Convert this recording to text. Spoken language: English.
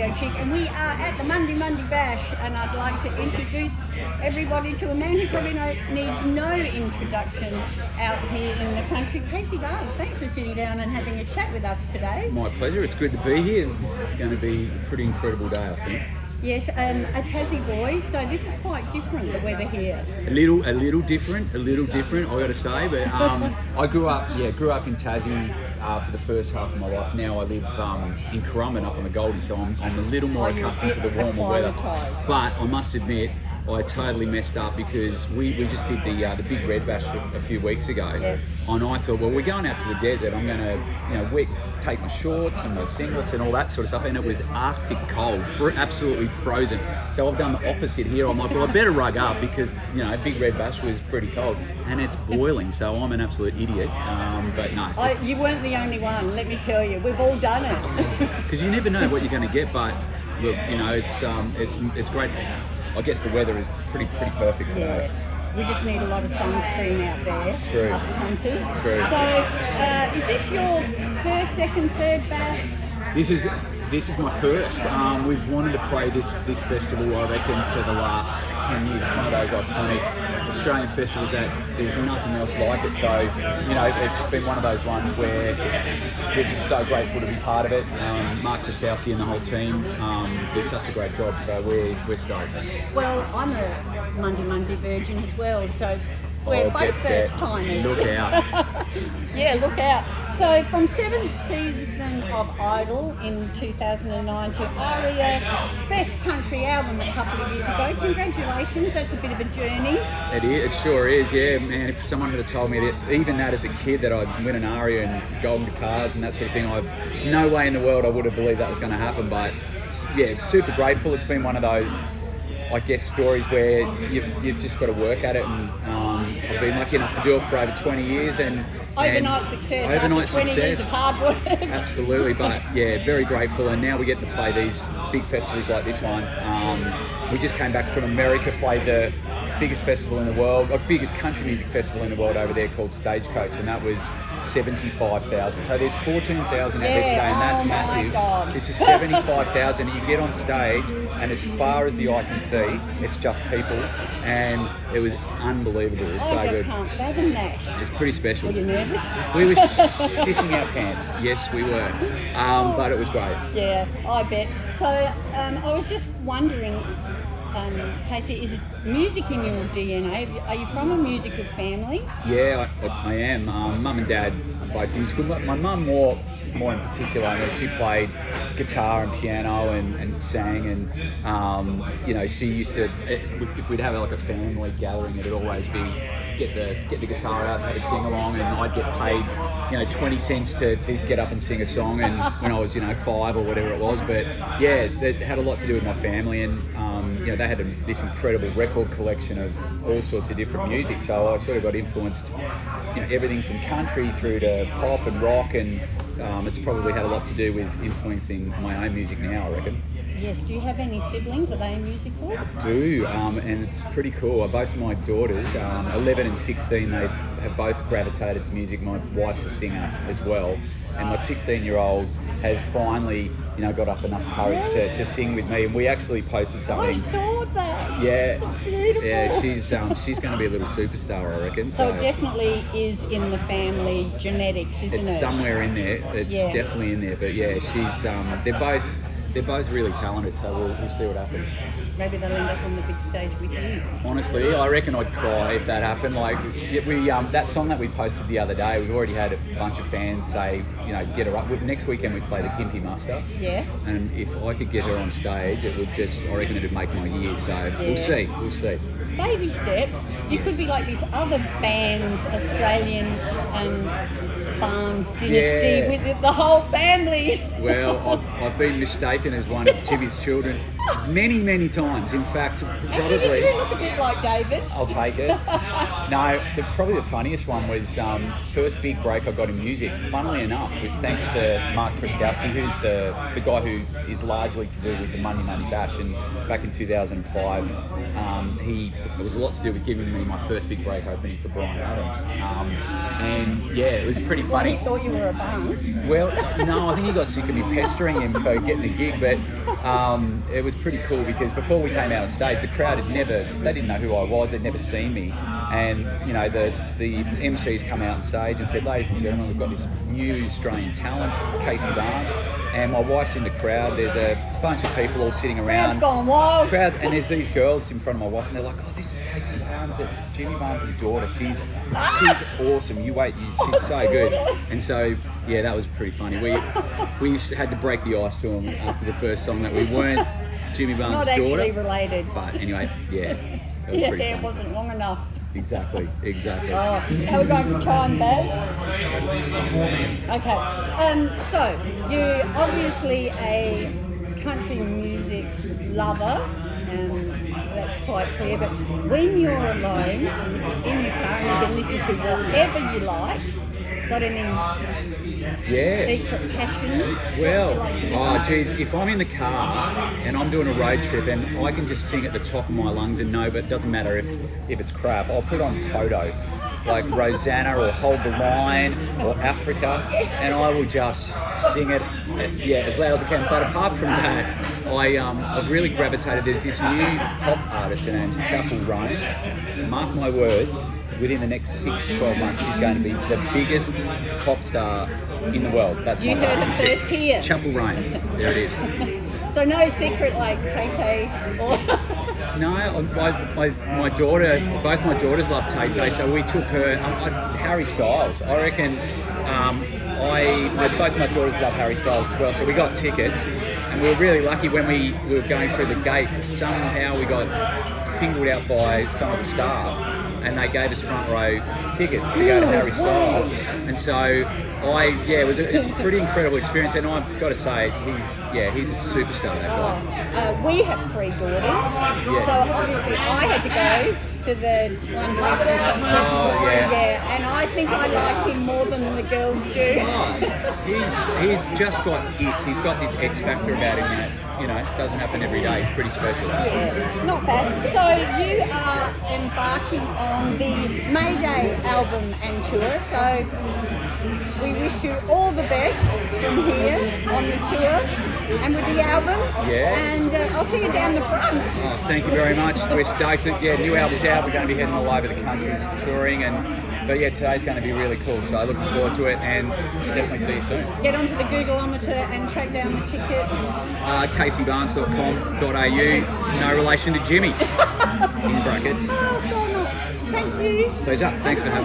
radio chick, and we are at the Mundi Mundi Bash, and I'd like to introduce everybody to a man who probably needs no introduction out here in the country. Casey Dales, thanks for sitting down and having a chat with us today. My pleasure. It's good to be here. This is going to be a pretty incredible day, I think. Yes, a Tassie boy, so this is quite different, the weather here. A little different, I got to say. But I grew up in Tassie for the first half of my life. Now I live in Currumbin up on the Goldie, so I'm a little more accustomed to the warmer weather. But I must admit, I totally messed up because we just did the Big Red Bash a few weeks ago, yeah. And I thought, well, we're going out to the desert. I'm going to, take my shorts and my singlets and all that sort of stuff, and it was Arctic cold, absolutely frozen. So I've done the opposite here. I'm like, well, I better rug up because Big Red Bash was pretty cold, and it's boiling. So I'm an absolute idiot. But no, you weren't the only one. Let me tell you, we've all done it. Because you never know what you're going to get. But look, it's great. I guess the weather is pretty perfect today. Yeah. We just need a lot of sunscreen out there, True. us punters. True. So, is this your first, second, third bash? This is my first. We've wanted to play this festival, I reckon, for the last 10 years. It's one of those iconic Australian festivals that there's nothing else like it. So, it's been one of those ones where we're just so grateful to be part of it. Mark Krasowski and the whole team do such a great job, so we're stoked. Well, I'm a Mundi Mundi virgin as well, so we're both first timers. Look out. Yeah, look out. So from 7th season of Idol in 2009 to ARIA Best Country Album a couple of years ago. Congratulations, that's a bit of a journey. It sure is, yeah, man. If someone had told me that, even that as a kid, that I'd win an ARIA and golden guitars and that sort of thing, no way in the world I would have believed that was going to happen. But yeah, super grateful. It's been one of those, I guess, stories where you've just got to work at it, and I've been lucky enough to do it for over 20 years. Overnight success after 20 years of hard work. Absolutely, but yeah, very grateful, and now we get to play these big festivals like this one. We just came back from America, played the biggest festival in the world, biggest country music festival in the world over there called Stagecoach, and that was 75,000. So there's 14,000 out there today, and that's massive. God. This is 75,000. You get on stage, and as far as the eye can see, it's just people, and it was unbelievable. It was so good. I just can't fathom that. It's pretty special. Were you nervous? We were shitting our pants. Yes, we were. But it was great. Yeah, I bet. So I was just wondering, Casey, is music in your DNA? Are you from a musical family? Yeah, I am. Mum and Dad are both musical. My mum more in particular. She played guitar and piano and sang, and she used to. If we'd have like a family gathering, it'd always be get the guitar out and have a sing along, and I'd get paid 20 cents to get up and sing a song, and when I was 5 or whatever it was. But yeah, it had a lot to do with my family, and they had this incredible record collection of all sorts of different music, so I sort of got influenced everything from country through to pop and rock, and it's probably had a lot to do with influencing my own music now, I reckon. Yes. Do you have any siblings? Are they musical? I do, and it's pretty cool. Both of my daughters, 11 and 16, they have both gravitated to music. My wife's a singer as well, and my 16-year-old has finally, got up enough courage to sing with me. And we actually posted something. I saw that. Yeah, it's beautiful. Yeah, she's going to be a little superstar, I reckon. So it definitely is in the family genetics, isn't it? It's somewhere in there. It's definitely in there. But yeah, she's. They're both really talented, so we'll see what happens. Maybe they'll end up on the big stage with you. Honestly, I reckon I'd cry if that happened. Like, we that song that we posted the other day, we've already had a bunch of fans say, get her up. Next weekend we play the Kimpy Muster. Yeah. And if I could get her on stage, it would just, I reckon it'd make my year. So we'll see. Baby steps. You could be like these other bands, Australian Barnes Dynasty, with the whole family. Well, I've been mistaken as one of Jimmy's children many times. In fact, probably. Actually, you do look a bit like David. I'll take it. No, probably the funniest one was first big break I got in music. Funnily enough, was thanks to Mark Krasowski, who's the guy who is largely to do with the Mundi Mundi Bash. And back in 2005, it was a lot to do with giving me my first big break opening for Brian Adams. And yeah, it was pretty funny. He thought you were a Barnes. Well, no, I think he got sick of me pestering him for getting a gig, but it was pretty cool because before we came out on stage, the crowd they didn't know who I was, they'd never seen me. And, you know, the MCs come out on stage and said, ladies and gentlemen, we've got this new Australian talent, Casey Barnes, and my wife's in the crowd. There's a bunch of people all sitting around. Crowd's gone wild. And there's these girls in front of my wife, and they're like, oh, this is Casey Barnes, it's Jimmy Barnes' daughter. She's awesome. You wait, she's so good. And so, yeah, that was pretty funny. We had to break the ice to them after the first song that we weren't Jimmy Barnes' Not daughter. actually related. But anyway, yeah. It was Yeah, pretty it funny. wasn't long enough. Exactly. Oh, how are we going for time, Baz? Okay. So, you're obviously a country music lover, that's quite clear, but when you're alone, in your car and you can listen to whatever you like, got any secret passions? Well, geez, if I'm in the car and I'm doing a road trip and I can just sing at the top of my lungs and know, but it doesn't matter if it's crap, I'll put on Toto, like Rosanna or Hold the Line or Africa, and I will just sing it, as loud as I can. But apart from that, I've really gravitated. There's this new pop artist named Chapel Roan. Mark my words, within the next 6-12 months, she's going to be the biggest pop star in the world. That's you heard it first here. Chapel Roan. There it is. So no secret like Tay or... No, my daughter, both my daughters love Tay-Tay, so we took her. Harry Styles, I reckon. Both my daughters love Harry Styles as well, so we got tickets, and we were really lucky when we were going through the gate. Somehow we got singled out by some of the staff, and they gave us front row tickets to go to Harry Styles, and so it was a pretty incredible experience, and I've got to say, he's a superstar, that guy. We have 3 daughters, so obviously I had to go to the One Direction concert. And I think I like him more than the girls do. He's just got it. He's got this X factor about him that, doesn't happen every day. It's pretty special. Yeah, not bad. So you are embarking on the Mayday album and tour, so we wish you all the best from here on the tour and with the album. Yeah. And I'll see you down the front. Oh, thank you very much. We're stoked. New album's out. We're going to be heading all over the country touring, but today's going to be really cool. So looking forward to it, and definitely see you soon. Get onto the Googleometer and track down the tickets. CaseyBarnes.com.au. No relation to Jimmy. In brackets. Oh, so much. Thank you. Pleasure. Thanks for having me.